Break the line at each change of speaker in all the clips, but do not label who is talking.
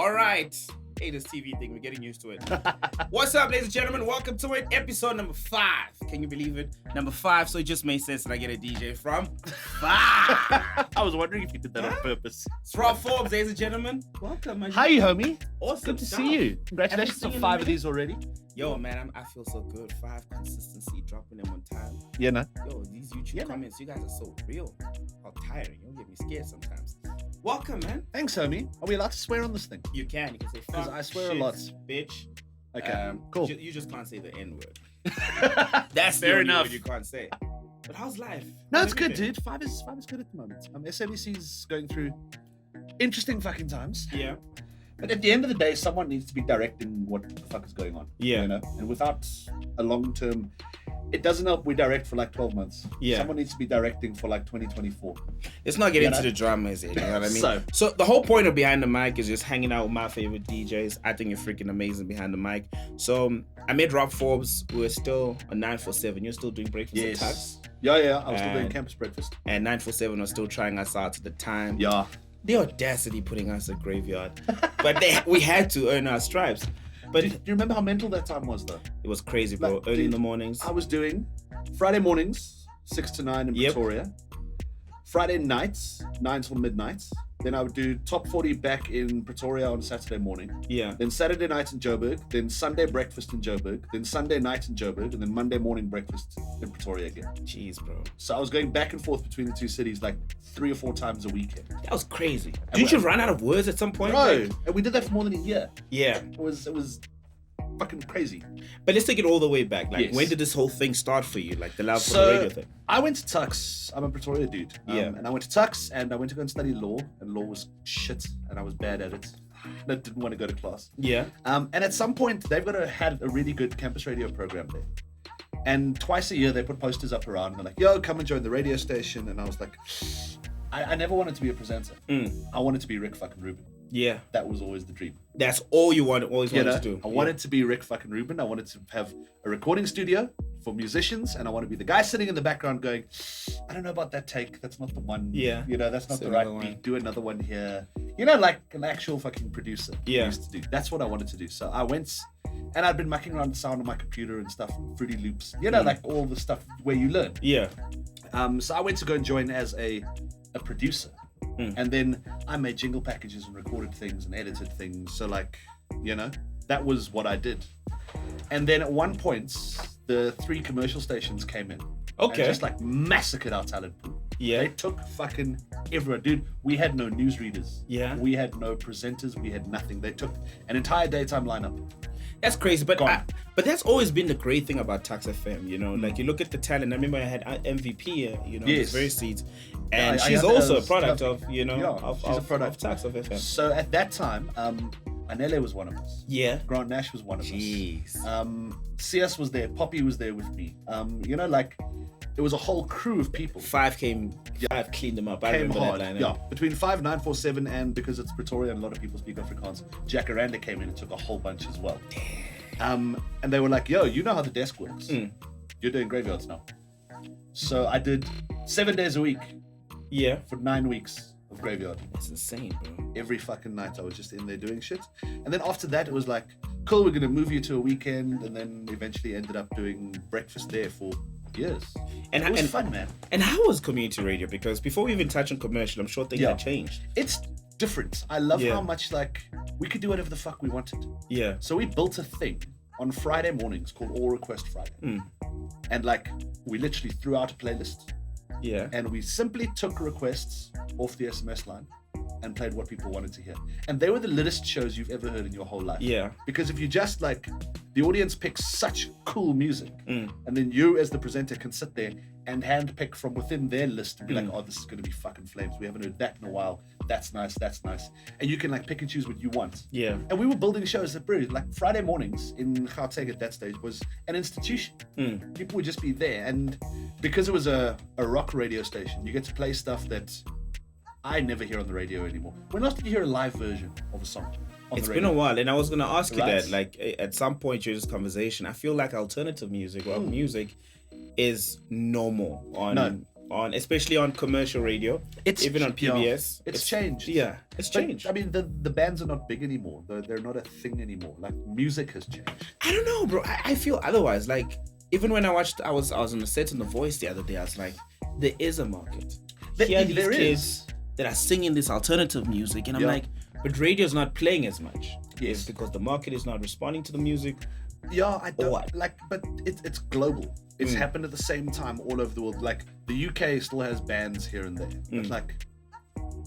All right. Hey, this TV thing, we're getting used to it. What's up, ladies and gentlemen? Welcome to it. Episode number 5. Can you believe it? Number 5. So it just made sense that I get a DJ from 5.
I was wondering if you did that on purpose.
It's from Forbes, ladies and gentlemen. Welcome, man.
Hi, homie.
Awesome.
Good to see you. Congratulations on 5 of these already.
Yo, man, I feel so good. 5 consistency, dropping them on time.
Yeah, no.
Yo, these YouTube comments, you guys are so real. How tiring. You get me scared sometimes. Welcome, man.
Thanks, homie. Are we allowed to swear on this thing?
You can say fuck.
Because I swear
shit,
a lot.
Bitch.
Okay, cool.
You just can't say the N-word. That's
fair
the only
enough.
word you can't say. But how's life?
No,
How
it's
have you
good,
been?
dude. 5 is good at the moment. SABC's going through interesting fucking times.
Yeah.
But at the end of the day, someone needs to be directing what the fuck is going on.
Yeah.
You know? And without a long-term... It doesn't help we direct for like 12 months.
Yeah.
Someone needs to be directing for like 2024.
Let's not get
You
into
know?
the drama, is it? You know what I mean?
So
the whole point of Behind the Mic is just hanging out with my favorite DJs. I think you're freaking amazing behind the mic. So I met Rob Forbes. We're still on 947. You're still doing breakfast
yes.
and tucks.
Yeah. I was still doing campus breakfast.
And 947 are still trying us out at the time.
Yeah.
The audacity putting us at graveyard. But we had to earn our stripes. But
Do you remember how mental that time was, though?
it was crazy, bro.
Like,
Early in
dude,
the mornings.
I was doing Friday mornings, 6 to 9 in Pretoria. Friday nights, 9 till midnight. Then I would do top 40 back in Pretoria on Saturday morning.
Yeah.
Then Saturday night in Joburg. Then Sunday breakfast in Joburg. Then Sunday night in Joburg. And then Monday morning breakfast in Pretoria again.
Jeez, bro.
So I was going back and forth between the two cities like 3 or 4 times a weekend.
That was crazy. Didn't you run out of words at some point?
Bro,
Like,
and we did that for more than a year.
yeah.
It was fucking crazy.
But let's take it all the way back. Like,
Yes.
when did this whole thing start for you? Like, the love for
So-
the radio thing?
I went to Tux. I'm a Pretoria dude.
Yeah.
And I went to Tux and I went to go and study law. And law was shit. And I was bad at it. I didn't want to go to class.
Yeah.
And at some point, they've had a really good campus radio program there. And twice a year, they put posters up around. And they're like, yo, come and join the radio station. And I was like, I never wanted to be a presenter. I wanted to be Rick fucking Rubin.
Yeah.
That was always the dream.
That's all you always wanted to do.
I wanted to be Rick fucking Rubin. I wanted to have a recording studio for musicians, and I want to be the guy sitting in the background going, I don't know about that take. That's not the one.
Yeah.
You know, that's not
So
the right
another
beat.
one.
Do another one here. You know, like an actual fucking producer
Yeah.
used to do. That's what I wanted to do. So I went, and I'd been mucking around the sound on my computer and stuff, Fruity Loops. You know, like all the stuff where you learn.
Yeah.
So I went to go and join as a producer. And then I made jingle packages and recorded things and edited things. So like, you know, that was what I did. And then at one point, the 3 commercial stations came in.
Okay.
And just like massacred our talent pool.
Yeah.
They took fucking everyone. Dude, we had no newsreaders.
Yeah.
We had no presenters. We had nothing. They took an entire daytime lineup.
That's crazy, but
Gone.
but that's always been the great thing about Tux FM, you know. Like, you look at the talent. I remember I had MVP, you know,
Yes.
these very seats, and
Yeah, I
she's
had
also a
those.
product
Yeah.
of, you know,
Yeah,
of
she's a product.
Tux of FM.
So at that time, Anele was one of us.
Yeah.
Grant Nash was one of
Jeez.
us. CS was there. Poppy was there with me. You know, like, it was a whole crew of people.
5 cleaned them up. I
Came
remember
hard.
that line.
Yeah, between 5, 947, and because it's Pretoria and a lot of people speak Afrikaans, Jacaranda came in and took a whole bunch as well. And they were like, yo, you know how the desk works. You're doing graveyards now. So I did 7 days a week
Yeah.
for 9 weeks of graveyard.
That's insane, bro.
Every fucking night I was just in there doing shit. And then after that, it was like, cool, we're going to move you to a weekend. And then eventually ended up doing breakfast there for years.
And
It was fun, man.
And how was community radio? Because before we even touch on commercial, I'm sure things had changed.
It's different. I love
Yeah.
how much, like, we could do whatever the fuck we wanted.
Yeah.
So we built a thing on Friday mornings called All Request Friday. And like, we literally threw out a playlist
Yeah.
and we simply took requests off the SMS line and played what people wanted to hear. And they were the littest shows you've ever heard in your whole life.
Yeah.
Because if you just like, the audience picks such cool music, and then you as the presenter can sit there and handpick from within their list and be like, oh, this is going to be fucking flames. We haven't heard that in a while. That's nice. That's nice. And you can like pick and choose what you want.
Yeah.
And we were building shows that, bro, like Friday mornings in Gauteng at that stage was an institution. People would just be there. And because it was a rock radio station, you get to play stuff that I never hear on the radio anymore. When else did you hear a live version of a song?
It's been a while, and I was gonna ask you
Right.
that. Like, at some point during this conversation, I feel like alternative music, rock music, is normal on especially on commercial radio, even on PBS.
It's changed.
Yeah, it's changed.
I mean, the bands are not big anymore. They're not a thing anymore. Like, music has changed.
I don't know, bro. I feel otherwise. Like, even when I was on the set on The Voice the other day, I was like, there is a market. Here are these kids that are singing this alternative music, and I'm like, but radio's not playing as much.
Yes.
It's because the market is not responding to the music.
Yeah, I don't but it's global. It's happened at the same time all over the world. Like, the UK still has bands here and there. But like,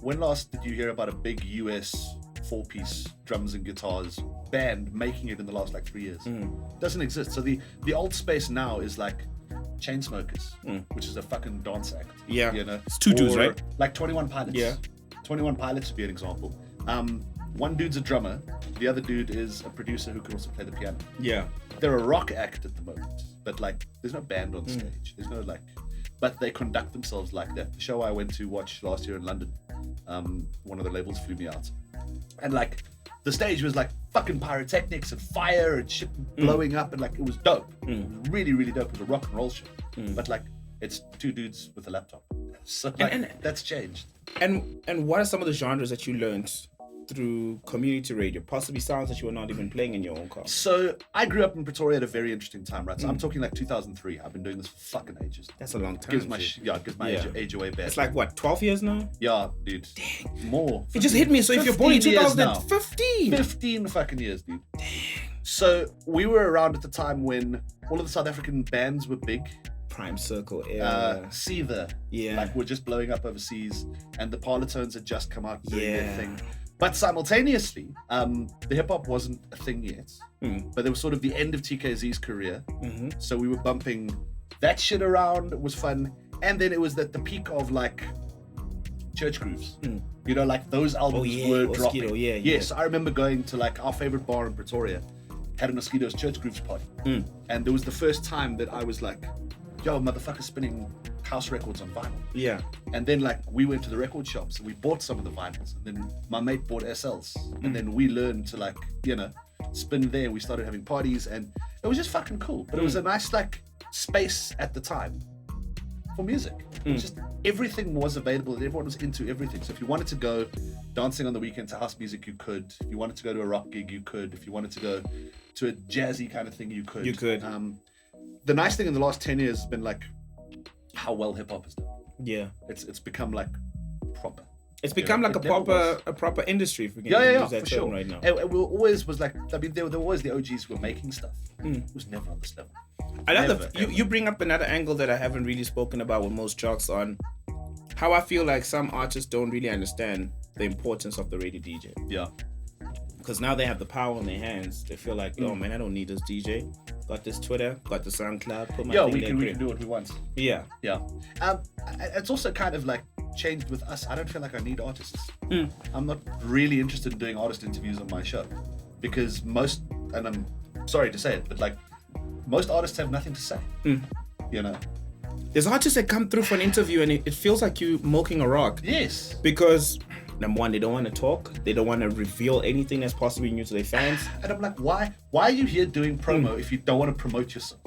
when last did you hear about a big US 4-piece drums and guitars band making it in the last like 3 years? Doesn't exist. So the old space now is like Chainsmokers, which is a fucking dance act.
Yeah,
you know,
it's 2 dudes, right?
Like 21 Pilots.
Yeah,
21 Pilots would be an example. One dude's a drummer, the other dude is a producer who can also play the piano.
Yeah,
they're a rock act at the moment, but like, there's no band on stage. There's no like, but they conduct themselves like that. The show I went to watch last year in London, one of the labels flew me out, and like, the stage was like fucking pyrotechnics and fire and shit blowing up, and like, it was dope. It was really, really dope. It was a rock and roll show, but like, it's 2 dudes with a laptop. So like, and that's changed.
And what are some of the genres that you learned through community radio? Possibly sounds that you were not even playing in your own car.
So I grew up in Pretoria at a very interesting time, right? So I'm talking like 2003. I've been doing this for fucking ages.
That's a long time.
Gives my age away bad.
It's like what, 12 years now?
Yeah, dude. Dang. More. 15,
it just hit me. So if you're born in 2015.
15 fucking years, dude. Dang. So we were around at the time when all of the South African bands were big.
Prime Circle era.
Seether.
Yeah.
Like, we're just blowing up overseas, and the Parlotones had just come out doing their thing. But simultaneously, the hip hop wasn't a thing yet. But it was sort of the end of TKZ's career. So we were bumping that shit around. It was fun. And then it was at the peak of like Church Grooves. You know, like, those albums were dropping. Yes, I remember going to like our favorite bar in Pretoria, had a Mosquitoes Church Grooves party. And it was the first time that I was like, yo, motherfucker spinning house records on vinyl. Yeah. And then like, we went to the record shops and we bought some of the vinyls, and then my mate bought SLs, and then we learned to like, you know, spin there. We started having parties, and it was just fucking cool. But it was a nice like space at the time for music. It was just, everything was available and everyone was into everything. So if you wanted to go dancing on the weekend to house music, you could. If you wanted to go to a rock gig, you could. If you wanted to go to a jazzy kind of thing, you could. The nice thing in the last 10 years has been like how well hip hop has done. Yeah. It's become like proper.
It's become like a proper industry, if we can use that term right now.
It always was like, I mean, there were always the OGs who were making stuff. It was never on this level.
You bring up another angle that I haven't really spoken about with most jocks on how I feel like some artists don't really understand the importance of the radio DJ. Yeah. Because now they have the power in their hands. They feel like, oh man, I don't need this DJ. Got this Twitter, got the SoundCloud, put my thing
we can do what we want.
Yeah.
It's also kind of like changed with us. I don't feel like I need artists. I'm not really interested in doing artist interviews on my show, because most, and I'm sorry to say it, but like, most artists have nothing to say. You know,
there's artists that come through for an interview and it feels like you milking a rock.
Yes.
Because number one, they don't want to talk. They don't want to reveal anything that's possibly new to their fans.
And I'm like, why are you here doing promo if you don't want to promote yourself?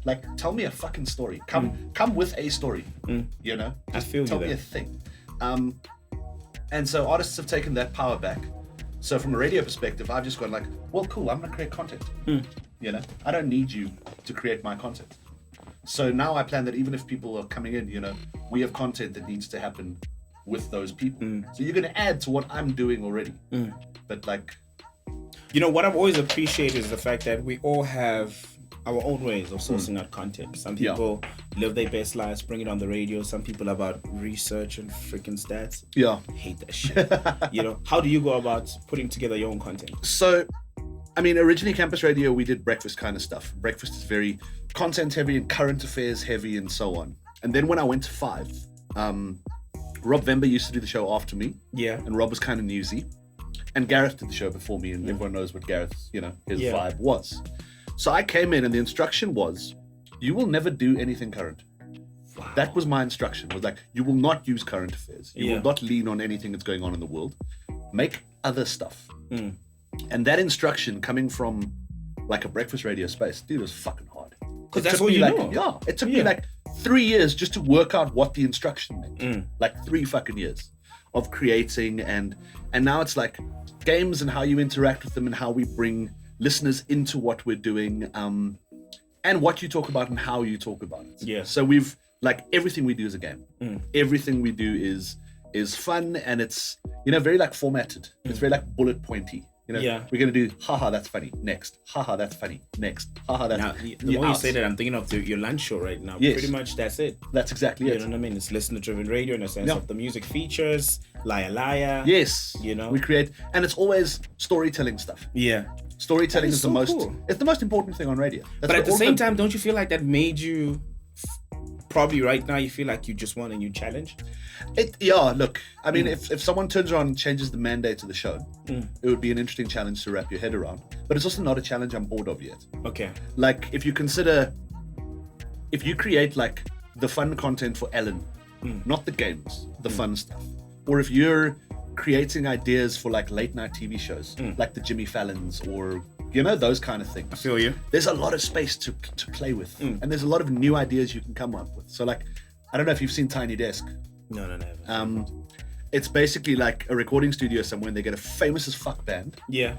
Like, tell me a fucking story. Come with a story. You know,
just tell
me a thing. And so artists have taken that power back. So from a radio perspective, I've just gone like, well, cool, I'm gonna create content. You know, I don't need you to create my content. So now I plan that even if people are coming in, you know, we have content that needs to happen with those people. So you're gonna add to what I'm doing already. But like,
you know, what I've always appreciated is the fact that we all have our own ways of sourcing out content. Some people live their best lives, bring it on the radio. Some people about research and freaking stats. Hate that shit. You know, how do you go about putting together your own content?
So, I mean, originally Campus Radio, we did breakfast kind of stuff. Breakfast is very content heavy and current affairs heavy and so on. And then when I went to 5, Rob Vember used to do the show after me. Yeah. And Rob was kind of newsy. And Gareth did the show before me, and everyone knows what Gareth's, you know, his vibe was. So I came in and the instruction was, you will never do anything current. Wow. That was my instruction, was like, you will not use current affairs. You will not lean on anything that's going on in the world. Make other stuff. And that instruction coming from like a breakfast radio space, dude, was fucking hard.
Because that's what you know.
Yeah, it took me like 3 years just to work out what the instruction meant. Like 3 fucking years of creating, and now it's like games and how you interact with them and how we bring listeners into what we're doing, and what you talk about and how you talk about it.
Yeah.
So we've like everything we do is a game. Everything we do is fun, and it's, you know, very like formatted. It's very like bullet pointy. You know, we're gonna do haha that's funny next, haha that's funny next, haha that's.
Now, the more you say that, I'm thinking of your lunch show right now.
Yes.
Pretty much that's it.
That's exactly it.
You know what I mean? It's listener-driven radio in a sense of the music features, liar.
Yes.
You know,
we create, and it's always storytelling stuff.
Yeah.
Storytelling is
so
the most.
cool.
It's the most important thing on radio. That's
But at the same time, don't you feel like that made you? Probably right now you feel like you just want a new challenge.
Look, I mean, if someone turns around and changes the mandate of the show, it would be an interesting challenge to wrap your head around. But it's also not a challenge I'm bored of yet.
Okay.
Like, if you create like the fun content for Ellen, not the games, the fun stuff, or if you're creating ideas for like late night TV shows, like the Jimmy Fallons, or you know, those kind of things.
I feel you.
There's a lot of space to play with, and there's a lot of new ideas you can come up with. So like, I don't know if you've seen Tiny Desk.
No, never.
It's basically like a recording studio somewhere, and they get a famous as fuck band.
Yeah.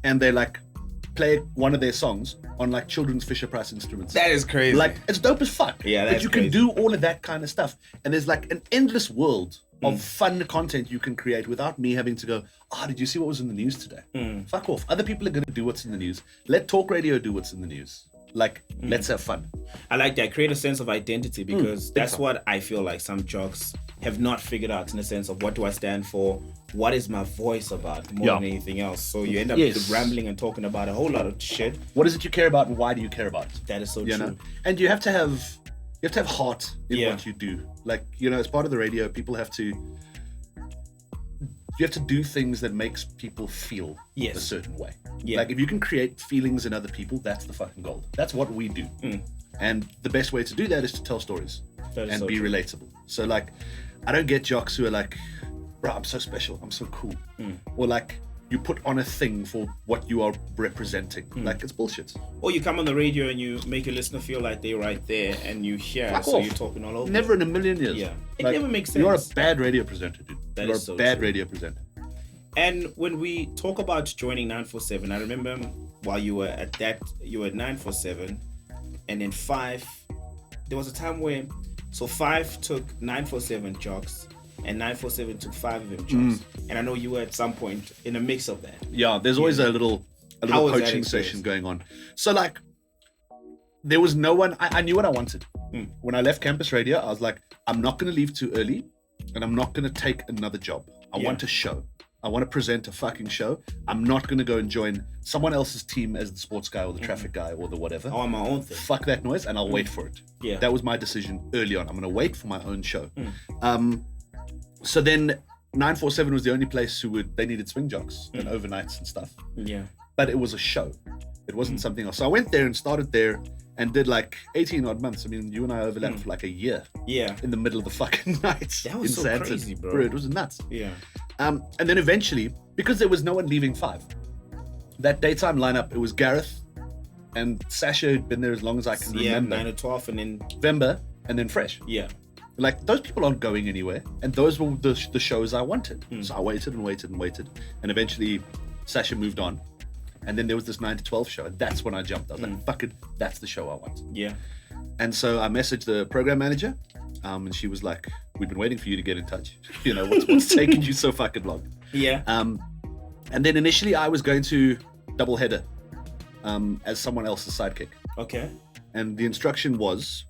And they like play one of their songs on like children's Fisher-Price instruments.
That is crazy.
Like, it's dope as fuck.
Yeah, that's
But you
crazy.
can do all of that kind of stuff, and there's like an endless world of fun content you can create without me having to go, did you see what was in the news today? Fuck off. Other people are going to do what's in the news. Let talk radio do what's in the news. Like, let's have fun.
I like that. Create a sense of identity, because that's what I feel like some jocks have not figured out, in the sense of what do I stand for? What is my voice about more than anything else? So you end up rambling and talking about a whole lot of shit.
What is it you care about, and why do you care about it?
That is so
You
true.
know? And you have to have heart in what you do. Like, you know, as part of the radio, you have to do things that makes people feel a certain way.
Yeah.
Like, if you can create feelings in other people, that's the fucking gold. That's what we do. And the best way to do that is to tell stories and
so
be
true.
relatable. So like, I don't get jocks who are like, bro, I'm so special, I'm so cool. Or like, you put on a thing for what you are representing. Like, it's bullshit.
Or you come on the radio and you make your listener feel like they're right there, and you hear,
Fuck
so
off.
you're talking all over.
Never in a million years.
Yeah. It
Like,
never makes sense.
You're a bad radio presenter, dude.
That
You're
is so
a bad
true.
radio presenter.
And when we talk about joining 947, I remember while you were at 947, and then 5, there was a time where, so 5 took 947 jocks, and 947 took 5FM jocks. And I know you were at some point in a mix of that.
Yeah, there's always a little
How was that
coaching
experience?
session going on. So like, there was no one, I knew what I wanted. When I left campus radio, I was like, I'm not going to leave too early, and I'm not going to take another job. I want a show. I want to present a fucking show. I'm not going to go and join someone else's team as the sports guy or the traffic guy or the whatever.
I want my own thing.
Fuck that noise, and I'll wait for it.
Yeah.
That was my decision early on. I'm going to wait for my own show. So then 947 was the only place they needed swing jocks and overnights and stuff.
Yeah.
But it was a show. It wasn't something else. So I went there and started there and did like 18 odd months. I mean, you and I overlapped for like a year.
Yeah.
In the middle of the fucking night.
That was
in
so
Sandton.
crazy, bro.
It was nuts.
Yeah.
And then eventually, because there was no one leaving 5, that daytime lineup, it was Gareth and Sasha, who'd been there as long as I can remember.
9 to 12, and then
November, and then Fresh.
Yeah.
Like, those people aren't going anywhere, and those were the shows I wanted. So I waited and waited and waited, and eventually Sasha moved on, and then there was this 9 to 12 show, and that's when I jumped. I was like, fuck it, that's the show I want.
Yeah.
And so I messaged the program manager, and she was like, we've been waiting for you to get in touch. You know, what's taking you so fucking long?
Yeah.
And then initially I was going to doubleheader as someone else's sidekick.
Okay.
And the instruction was,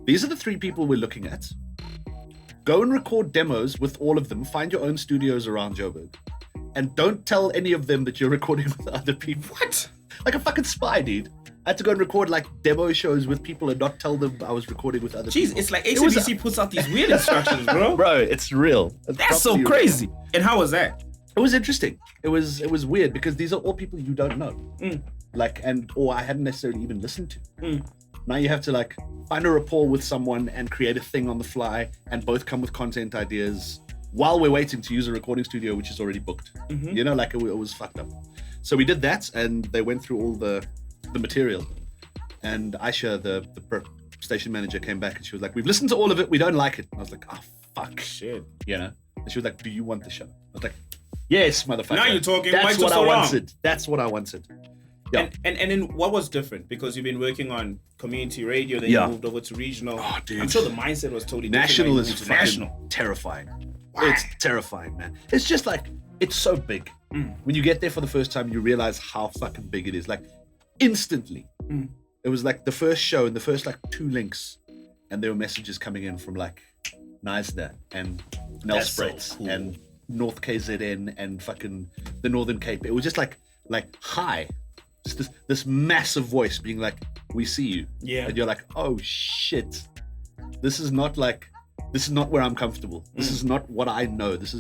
these are the 3 people we're looking at. Go and record demos with all of them. Find your own studios around Joburg. And don't tell any of them that you're recording with other people. What? Like a fucking spy, dude. I had to go and record like demo shows with people and not tell them I was recording with other people.
Jeez, it's like ACDC puts out these weird instructions, bro.
Bro, it's real.
That's so crazy. And how was that?
It was interesting. It was weird because these are all people you don't know. Like, or I hadn't necessarily even listened to. Now you have to like find a rapport with someone and create a thing on the fly and both come with content ideas while we're waiting to use a recording studio which is already booked. You know, like it was fucked up. So we did that, and they went through all the material. And Aisha, the station manager came back and she was like, we've listened to all of it, we don't like it. And I was like, oh fuck.
Shit.
You know? And she was like, do you want the show? I was like, yes, motherfucker.
Now you're talking.
That's what I wanted. That's what I wanted. Yeah.
And then what was different? Because you've been working on community radio, then you moved over to regional.
Oh, dude.
I'm sure the mindset was totally
national
different.
Is national. Terrifying. Why? It's terrifying, man. It's just like, it's so big. When you get there for the first time, you realize how fucking big it is. Like, instantly. It was like the first show and the first like 2 links, and there were messages coming in from like Neisner and Nelspruit so cool. and North KZN and fucking the Northern Cape. It was just like hi. Just this massive voice being like, we see you. Yeah. And you're like, oh shit. This is not where I'm comfortable. This is not what I know. These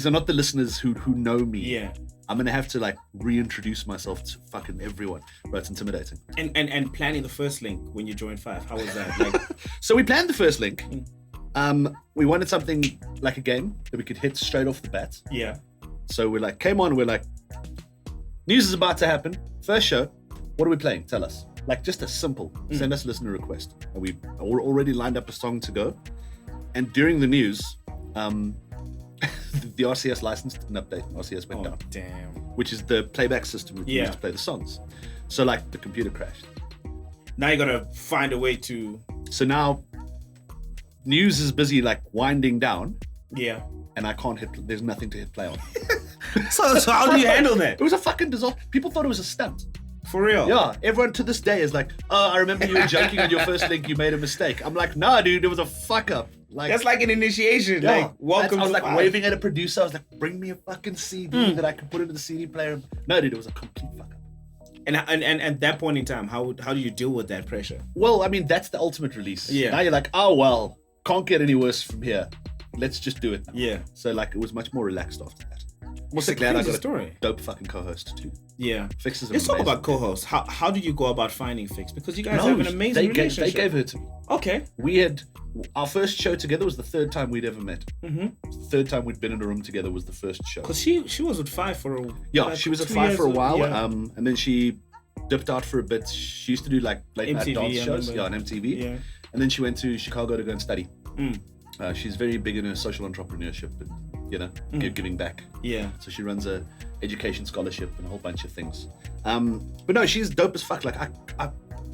are not the listeners who know me. Yeah. I'm gonna have to like reintroduce myself to fucking everyone. But it's intimidating.
And planning the first link when you joined 5, how was that? Like,
so we planned the first link. We wanted something like a game that we could hit straight off the bat. Yeah. So we like came on, we're like, news is about to happen. First show, what are we playing? Tell us. Like just a simple, send us a listener request. And we already lined up a song to go. And during the news, the RCS license didn't update. RCS went down.
Damn.
Which is the playback system we use to play the songs. So like the computer crashed.
Now you gotta find a way to.
So now news is busy like winding down.
Yeah.
And I can't hit. There's nothing to hit play on.
So how do you handle that?
It was a fucking disaster. People thought it was a stunt.
For real?
Yeah. Everyone to this day is like, oh, I remember you were joking on your first link. You made a mistake. I'm like, nah, dude, it was a fuck up. Like
that's like an initiation. Yeah, like welcome.
I was like waving at a producer. I was like, bring me a fucking CD that I could put into the CD player. No, dude, it was a complete fuck up.
And at that point in time, how do you deal with that pressure?
Well, I mean, that's the ultimate release. Yeah. Now you're like, oh well, can't get any worse from here. Let's just do it now. Yeah. So like, it was much more relaxed after that. I'm also glad I got a dope fucking co-host too.
Yeah.
Fix is
amazing. Let's talk about co-hosts. How did you go about finding Fix? Because you guys have an amazing relationship.
They gave her to me.
Okay.
We had our first show together was the 3rd time we'd ever met. The 3rd time we'd been in a room together was the first show.
Because she was with 5 for a while.
Yeah, she was at 5 for a while. Yeah. And then she dipped out for a bit. She used to do like late night dance shows. Yeah, on MTV. Yeah. And then she went to Chicago to go and study. She's very big in her social entrepreneurship and, you know, giving back. Yeah. So she runs a education scholarship and a whole bunch of things. But no, she's dope as fuck. Like I'm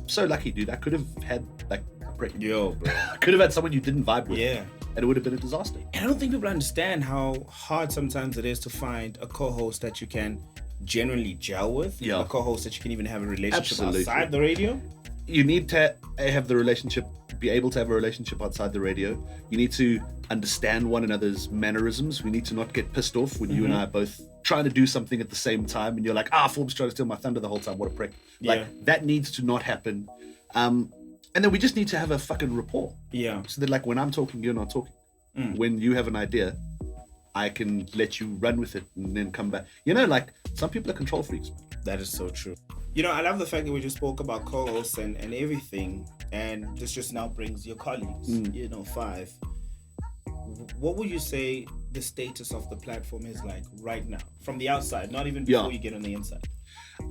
so lucky, dude. I could have had like a prick.
Yo, bro.
I could have had someone you didn't vibe with. Yeah. And it would have been a disaster.
And I don't think people understand how hard sometimes it is to find a co-host that you can genuinely gel with. Yeah. A co-host that you can even have a relationship outside the radio.
You need to have the relationship, be able to have a relationship outside the radio. You need to understand one another's mannerisms. We need to not get pissed off when you and I are both trying to do something at the same time and you're like, Forbes trying to steal my thunder the whole time. What a prick. Like, that needs to not happen. And then we just need to have a fucking rapport. Yeah. So that like when I'm talking, you're not talking. When you have an idea, I can let you run with it and then come back. You know, like some people are control freaks.
That is so true. You know, I love the fact that we just spoke about co-hosts and everything, and this just now brings your colleagues, you know, 5. What would you say the status of the platform is like right now, from the outside, not even before you get on the inside?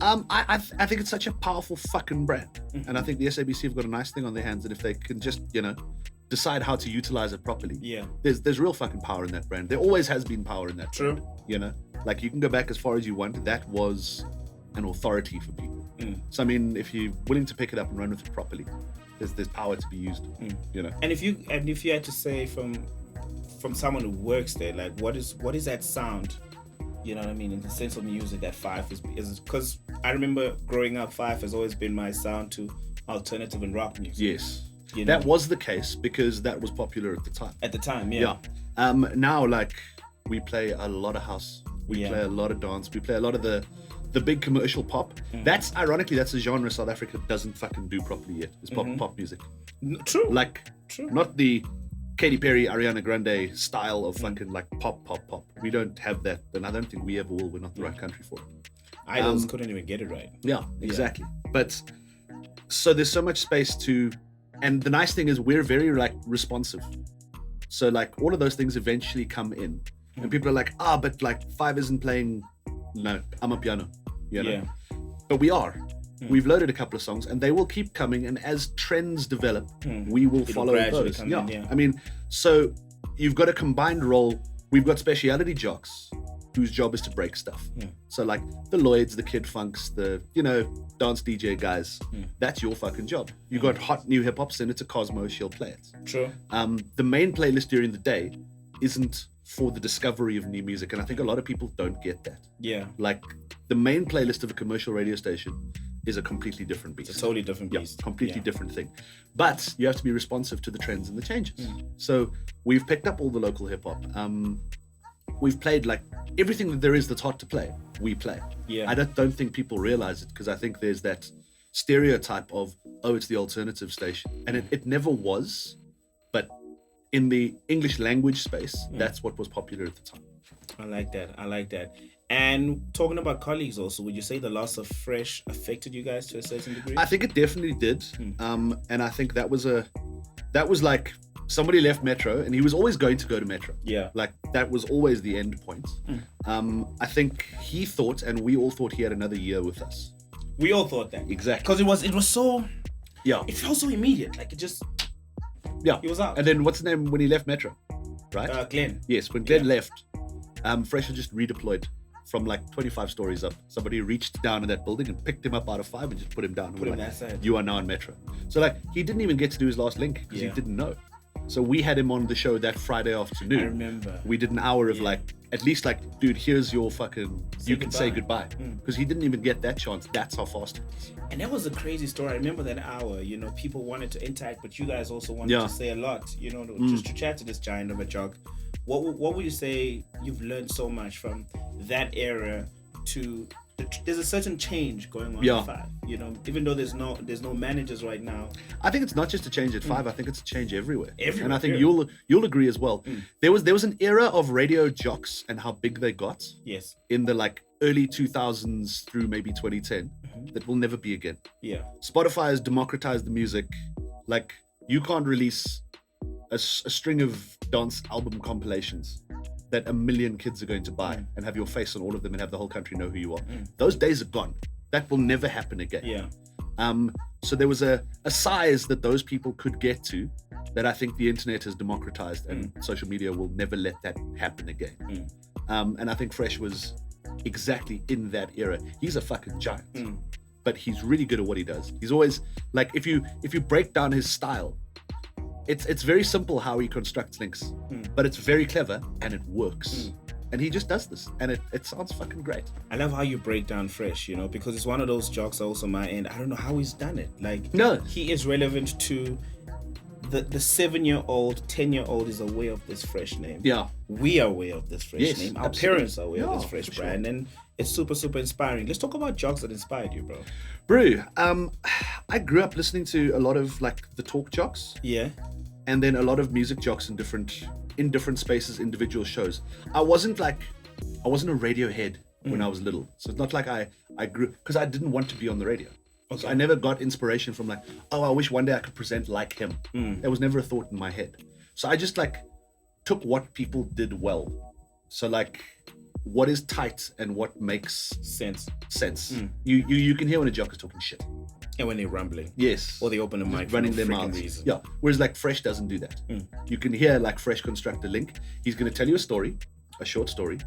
I think it's such a powerful fucking brand, and I think the SABC have got a nice thing on their hands that if they can just, you know, decide how to utilize it properly, there's real fucking power in that brand. There always has been power in that brand, you know? Like, you can go back as far as you want. That was an authority for people. So I mean, if you're willing to pick it up and run with it properly, there's power to be used. You know. And if you
had to say from someone who works there, like what is that sound? You know what I mean, in the sense of music that 5 is, because I remember growing up, 5 has always been my sound to alternative and rock music.
Yes. You know? That was the case because that was popular at the time.
At the time, yeah.
Now, like, we play a lot of house. We play a lot of dance. We play a lot of the big commercial pop. That's ironically, that's a genre South Africa doesn't fucking do properly yet. It's pop music.
True.
Like, not the Katy Perry, Ariana Grande style of fucking like pop. We don't have that, and I don't think we ever will. We're not the right country for it.
Idols couldn't even get it right.
Yeah, exactly. But so there's so much space to, and the nice thing is we're very like responsive. So like all of those things eventually come in, and people are like, but like 5 isn't playing. No, I'm a piano. You know? Yeah. But we are. We've loaded a couple of songs, and they will keep coming. And as trends develop, we will follow those. Yeah. I mean, so you've got a combined role. We've got speciality jocks whose job is to break stuff. So like the Lloyds, the Kid Funks, the, dance DJ guys, that's your fucking job. You got hot new hip hop, send it to Cosmo, she'll play it.
True.
The main playlist during the day isn't for the discovery of new music, and I think a lot of people don't get that.
Yeah.
Like the main playlist of a commercial radio station is a completely different beast.
It's a totally different beast.
Yeah, completely different thing. But you have to be responsive to the trends and the changes. So we've picked up all the local hip hop. We've played like everything that there is that's hot to play, we play.
Yeah.
I don't think people realize it, because I think there's that stereotype of, oh, it's the alternative station. And it never was, but in the English language space, that's what was popular at the time.
I like that. And talking about colleagues also, would you say the loss of Fresh affected you guys to a certain degree?
I think it definitely did. And I think that was like somebody left Metro, and he was always going to go to Metro. Yeah. Like that was always the end point. I think he thought, and we all thought, he had another year with us.
We all thought that.
Exactly.
Because it was so,
yeah,
it felt so immediate. Like it just,
yeah,
he was out.
And then what's his name when he left Metro? Right?
Glenn.
Yes, when Glenn left, Fresh had just redeployed from like 25 stories up. Somebody reached down in that building and picked him up out of 5 and just put him down.
Put him that side.
You are now in Metro. So like he didn't even get to do his last link because he didn't know. So we had him on the show that Friday afternoon.
I remember.
We did an hour of like, at least like, dude, here's your fucking, you can say goodbye. Because he didn't even get that chance. That's how fast it was.
And that was a crazy story. I remember that hour, people wanted to interact, but you guys also wanted to say a lot, just to chat to this giant of a jock. What would you say you've learned so much from that era to there's a certain change going on at 5, even though there's no managers right now.
I think it's not just a change at 5, I think it's a change everywhere. And I think you'll agree as well. There was an era of radio jocks and how big they got.
Yes.
In the like early 2000s through maybe 2010 that will never be again.
Yeah.
Spotify has democratized the music. Like you can't release a string of dance album compilations that 1 million kids are going to buy and have your face on all of them and have the whole country know who you are. Those days are gone. That will never happen again.
Yeah.
So there was a size that those people could get to that I think the internet has democratized, and social media will never let that happen again. And I think Fresh was exactly in that era. He's a fucking giant, but he's really good at what he does. He's always like, if you break down his style, it's very simple how he constructs links, but it's very clever and it works. And he just does this, and it sounds fucking great.
I love how you break down Fresh, because it's one of those jokes also my end. I don't know how he's done it. Like,
no,
he is relevant to the 7-year-old, 10-year-old is aware of this Fresh name.
Yeah.
We are aware of this Fresh name. Our parents are aware of this Fresh brand.
Sure.
And it's super, super inspiring. Let's talk about jocks that inspired you, bro.
Bro, I grew up listening to a lot of like the talk jocks.
Yeah.
And then a lot of music jocks in different spaces, individual shows. I wasn't a Radiohead when I was little. So it's not like I grew, because I didn't want to be on the radio. Okay. So I never got inspiration from like, oh, I wish one day I could present like him. There was never a thought in my head. So I just like took what people did well. So like, what is tight and what makes sense. You can hear when a jock is talking shit.
And when they're rambling.
Yes.
Or they open a mic
running their mouths. Reason. Yeah. Whereas like Fresh doesn't do that. You can hear like Fresh construct a link. He's going to tell you a story, a short story.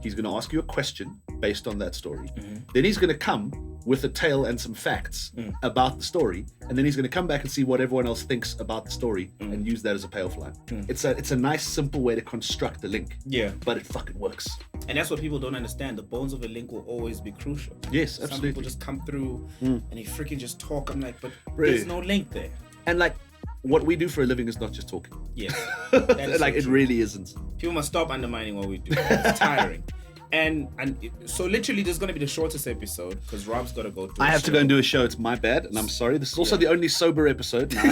He's going to ask you a question based on that story. Then he's going to come with a tale and some facts about the story. And then he's going to come back and see what everyone else thinks about the story and use that as a payoff line. It's a nice, simple way to construct a link. Yeah. But it fucking works.
And that's what people don't understand. The bones of a link will always be crucial.
Yes, absolutely.
Some people just come through and they freaking just talk. I'm like, but there's no link there.
And like, what we do for a living is not just talking.
Yeah.
Like, it really isn't.
People must stop undermining what we do. It's tiring. And so literally this is going to be the shortest episode because Rob's got to go do
I have to go and do a show. It's my bad. And I'm sorry. This is also the only sober episode.
Because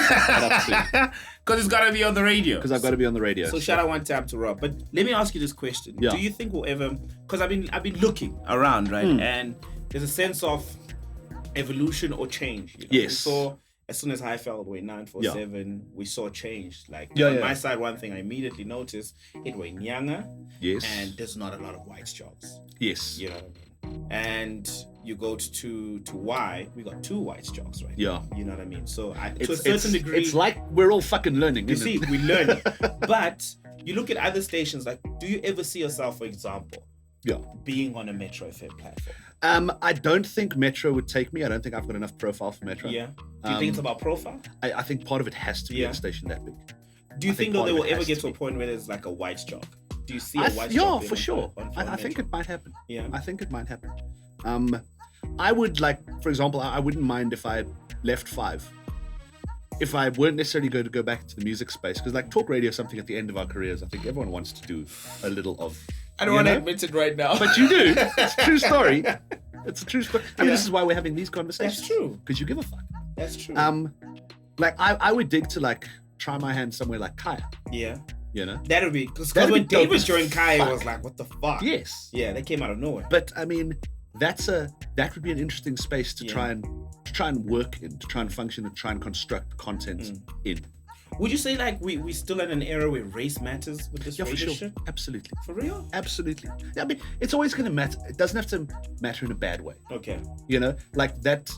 it's got to be on the radio.
Because I've got to be on the radio.
So shout out one tap to Rob. But let me ask you this question. Yeah. Do you think we'll ever... Because I've been looking around, right? And there's a sense of evolution or change.
Yes.
So as soon as Highveld went 947, we saw change. Like on my side, one thing I immediately noticed, it went younger.
Yes.
And there's not a lot of white jobs.
Yes.
You know what I mean? And You go to Y, we got 2 white jocks, right?
Yeah.
You know what I mean? So to a certain degree,
it's like we're all fucking learning.
You see, we learn. But you look at other stations, like, do you ever see yourself, for example, being on a Metro FM platform?
I don't think Metro would take me. I don't think I've got enough profile for Metro.
Yeah. Do you think it's about profile?
I think part of it has to be a station that big.
Do you think though they will ever get to a point where there's like a white jock? Do you see a white jock?
Yeah, for sure. I think it might happen.
Yeah.
I think it might happen. I would for example, I wouldn't mind if I left 5. If I weren't necessarily going to go back to the music space, because like talk radio is something at the end of our careers. I think everyone wants to do a little of.
I don't want to admit it right now.
But you do. It's a true story. It's a true story. I mean, this is why we're having these conversations.
That's true.
Because you give a fuck.
That's true.
Like I would dig to like try my hand somewhere like Kaya.
Yeah.
You know?
That would be, because when David joined Kaya, it was like, what the fuck?
Yes.
Yeah, they came out of nowhere.
But I mean, that would be an interesting space to try and work in, to try and function and try and construct content in.
Would you say like we still in an era where race matters with this radio
for sure.
shit?
Absolutely.
For real?
Absolutely. I mean, it's always going to matter. It doesn't have to matter in a bad way.
Okay.
You know, like that,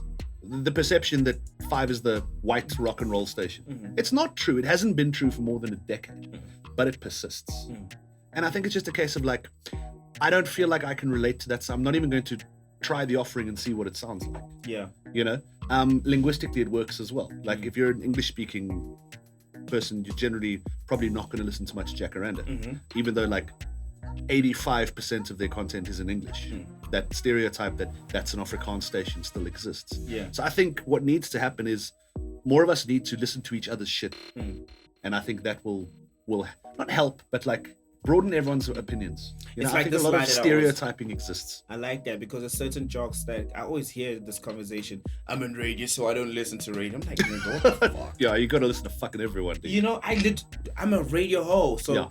the perception that 5 is the white rock and roll station. Mm-hmm. It's not true. It hasn't been true for more than a decade, but it persists. And I think it's just a case of like, I don't feel like I can relate to that. So I'm not even going to try the offering and see what it sounds like.
Yeah.
You know, linguistically it works as well. Like if you're an English speaking person, you're generally probably not going to listen to much Jacaranda, even though like 85% of their content is in English. That stereotype that's an Afrikaans station still exists.
Yeah.
So I think what needs to happen is more of us need to listen to each other's shit. And I think that will not help, but like broaden everyone's opinions. You know,
like
I think a lot of stereotyping exists.
I like that because there's certain jokes that I always hear this conversation. I'm in radio, so I don't listen to radio. I'm like, what the fuck?
Yeah, you got to listen to fucking everyone. Dude.
You know, I'm a radio host, so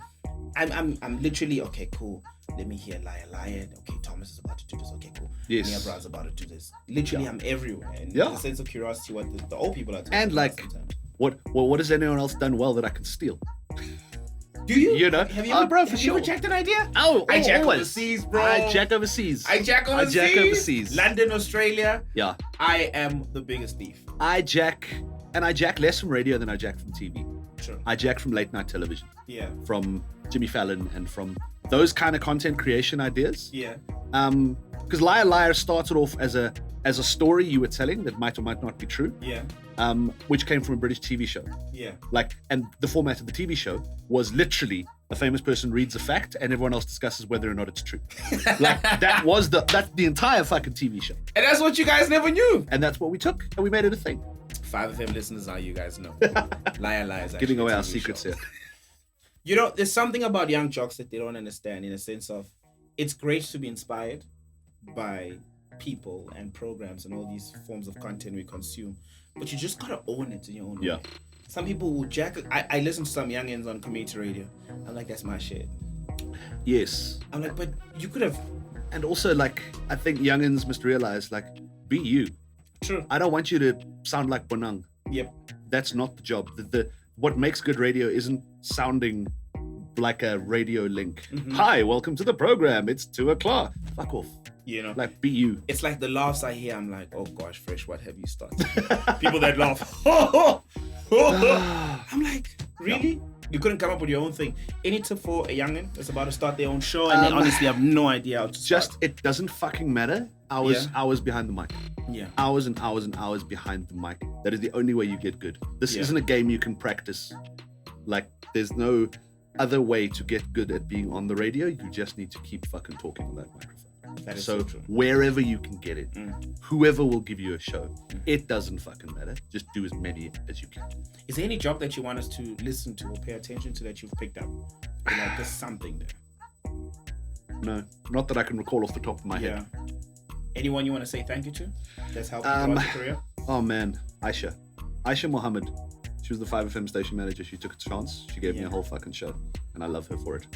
I'm literally okay, cool. Let me hear Liar Liar. Okay, Thomas is about to do this. Okay, cool.
Yes.
Mia Brown's about to do this. Literally, I'm everywhere. And there's a sense of curiosity what the old people are doing.
And like, what has anyone else done well that I can steal?
Do you?
You know?
Have you ever checked an idea?
I
jack
always.
overseas, bro.
I jack overseas.
I jack overseas. London, Australia.
Yeah.
I am the biggest thief.
I jack less from radio than I jack from TV.
Sure.
I jack from late night television.
Yeah.
From Jimmy Fallon and from those kind of content creation ideas.
Yeah.
Because Liar Liar started off as a story you were telling that might or might not be true.
Yeah.
Which came from a British TV show.
Yeah.
Like, and the format of the TV show was literally a famous person reads a fact and everyone else discusses whether or not it's true. Like that's the entire fucking TV show.
And that's what you guys never knew.
And that's what we took and we made it a thing.
5FM listeners, now you guys know. Liar Liar is
giving away our secrets here.
You know, there's something about young jocks that they don't understand, in a sense of it's great to be inspired by people and programs and all these forms of content we consume, but you just gotta own it in your own way. Some people will jack. I listen to some youngins on community radio. I'm like, that's my shit.
Yes.
I'm like, but you could have.
And also, like, I think youngins must realize, like, be you.
True.
I don't want you to sound like Bonang.
Yep.
That's not the job. What makes good radio isn't sounding like a radio link. Hi, welcome to the program. It's 2:00. Fuck off.
You know,
like, be you.
It's like the laughs I hear. I'm like, oh gosh, Fresh, what have you started? People that laugh. I'm like, really? Yeah. You couldn't come up with your own thing. Any tip for a youngin that's about to start their own show and they honestly have no idea how to start?
It doesn't fucking matter. Hours behind the mic.
Yeah.
Hours and hours and hours behind the mic. That is the only way you get good. This isn't a game you can practice. Like, there's no other way to get good at being on the radio. You just need to keep fucking talking on that microphone.
That is so true.
Wherever you can get it, whoever will give you a show, it doesn't fucking matter. Just do as many as you can.
Is there any job that you want us to listen to or pay attention to that you've picked up? Like, there's something there.
No, not that I can recall off the top of my head.
Anyone you want to say thank you to that's helped you throughout your career?
Oh man, Aisha Mohammed. She was the 5FM station manager. She took a chance. She gave me a whole fucking show, and I love her for it.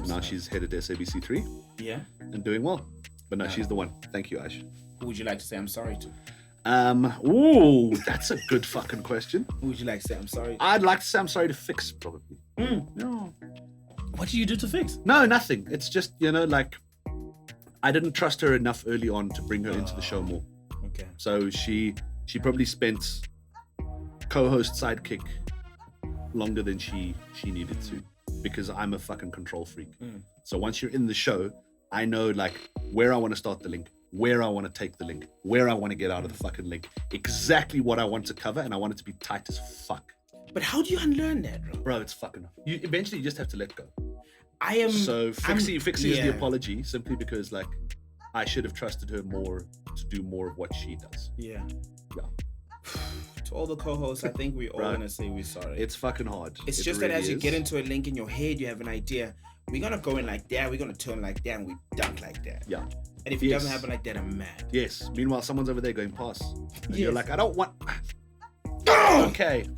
Now she's headed SABC 3.
Yeah.
And doing well. But no, she's the one. Thank you, Aisha.
Who would you like to say I'm sorry to?
Ooh, that's a good fucking question.
Who would you like to say I'm sorry to?
I'd like to say I'm sorry to Fix, probably.
No. What did you do to Fix?
No, nothing. It's just, like, I didn't trust her enough early on to bring her into the show more.
Okay.
So she probably spent co-host sidekick longer than she needed to, because I'm a fucking control freak. So once you're in the show, I know like where I want to start the link, where I want to take the link, where I want to get out of the fucking link, exactly what I want to cover, and I want it to be tight as fuck.
But how do you unlearn that, bro?
Bro, it's fucking... You eventually you just have to let go.
So
Fixie is the apology, simply because like I should have trusted her more to do more of what she does.
Yeah. To all the co-hosts, I think we're all gonna say we're sorry.
It's fucking hard.
It's just really that as you get into a link in your head, you have an idea. We're gonna go in like that, we're gonna turn like that, and we dunk like that.
Yeah.
And if it doesn't happen like that, I'm mad.
Yes. Meanwhile, someone's over there going past. And you're like, I don't want... Okay.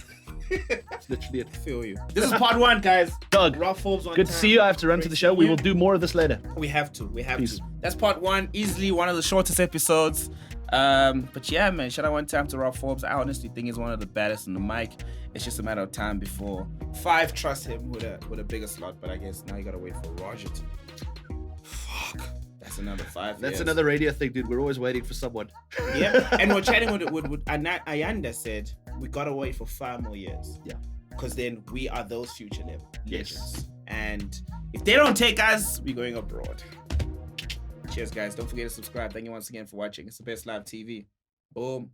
That's literally it.
I feel you. This is part 1, guys.
Doug,
Rob Forbes on
good to see you. I have to run to the show. We will do more of this later.
We have to.
Peace.
That's part 1. Easily one of the shortest episodes. But yeah, man. Shout out one time to Rob Forbes. I honestly think he's one of the baddest on the mic. It's just a matter of time before 5 trust him with a bigger slot. But I guess now you gotta wait for Roger to. Fuck. That's another 5
That's
years.
another radio thing, dude. We're always waiting for someone.
Yeah. And we're chatting with Ayanda said we gotta wait for 5 more years.
Yeah.
Because then we are those future legends.
Yes.
And if they don't take us, we're going abroad. Cheers, guys. Don't forget to subscribe. Thank you once again for watching. It's the best live TV. Boom.